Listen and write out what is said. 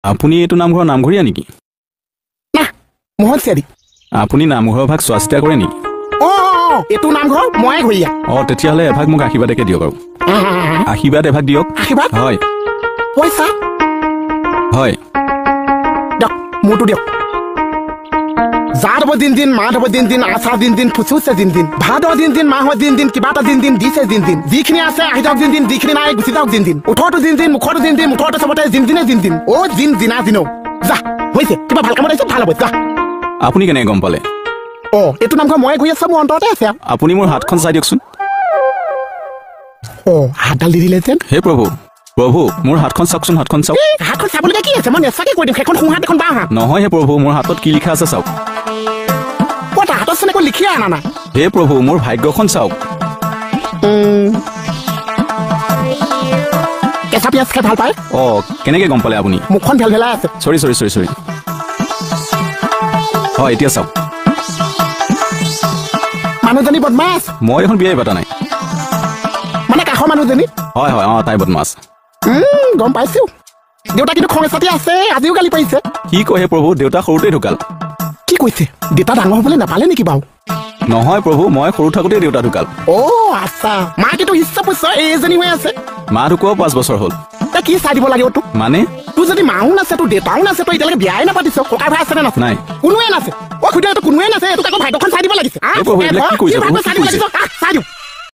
আপুনি এইটো নামঘৰৰ নামঘৰীয়া নেকি? না মোহন চেৰি। আপুনি নামঘৰৰ ভাগ চোৱা চিতা কৰে নেকি? এইটো নামঘৰ ময়ে ঘৰীয়া। তেতিয়াহ'লে এভাগ মোক আশীৰ্বাদকে দিয়ক আৰু। আশীৰ্বাদ এভাগ দিয়ক। আশীৰ্বাদ? হয়। পইচা? হয়। দিয়ক মোৰটো দিয়ক। জাত হ'ব দিন মাত হ'ব দিন আশা দিন ফুচুছে দিন ভাত হ'ব দিন মাহ হ'ব দিন কিবা এটা দিন দিছে দিন যিখিনি আছে আহি যাওক দিন যিখিনি নাই গুচি যাওক দিন ওঠৰটো দিন মুখৰটো দিন মুখৰটো চবতে দিনে অ' দিনা যা হৈছে কিবা ভাল কামত আহিছে ভাল হ'ব যা। আপুনি কেনেকৈ গম পালে? এইটো নামঘৰ ময়ে ঘূৰি আছো মোৰ অন্তৰতে আছে। আপুনি মোৰ হাতখন চাই দিয়কচোন। হাতডাল দি দিলে যেন। হে প্ৰভু প্ৰভু মোৰ হাতখন চাওকচোন, হাতখন চাওক। হাতখন চাবলগীয়া কি আছে? মই নেচাকে কৈ দিম সেইখন সোঁহাত এখন বাওঁ হাত। নহয় হে প্ৰভু, মোৰ হাতত কি লিখা আছে চাওক। হাতত চোন একো লিখিয়ে আনা নাই। হে প্ৰভু মোৰ ভাগ্যখন চাওক। কেঁচা পিঁয়াজ খাই ভাল পায়? কেনেকে গম পালে আপুনি? মুখখন ভেলভেলাই আছে। চৰি হয় এতিয়া চাওক। মানুহজনী বদমাছ। মই এখন বিয়াই পতা নাই। মানে কাষৰ মানুহজনী? হয় তাই বদমাছ। গম পাইছো। দেউতা কিন্তু খৰচাতে আছে, আজিও গালি পাৰিছে। কি কয় হে প্ৰভু, দেউতা সৰুতে ঢুকাল। কি কৈছে? দেউতা ডাঙৰ হবলৈ নাপালে নেকি বাৰু? নহয় প্ৰভু, মই সৰু থাকোতে দেউতা ঢুকাল। আচ্ছা। মা কিন্তু হিচ্ছ পুচ্ছ এইজনী হৈ আছে। মা ঢুকোৱা 5 বছৰ হ'ল। তই কি চাই দিব লাগে তোক? মানে তোৰ যদি মাও নাছে তোৰ দেউতাও নাছে, তই এতিয়ালৈকে বিয়াই নাপাতিছ। ককা ভাই আছে নে নাছে? নাই। কোনোৱে নাছে। খুদে কোনোৱে নাছে, এইটোক আকৌ ভাগ্যখন চাই দিব লাগিছে। চাই দিওঁ।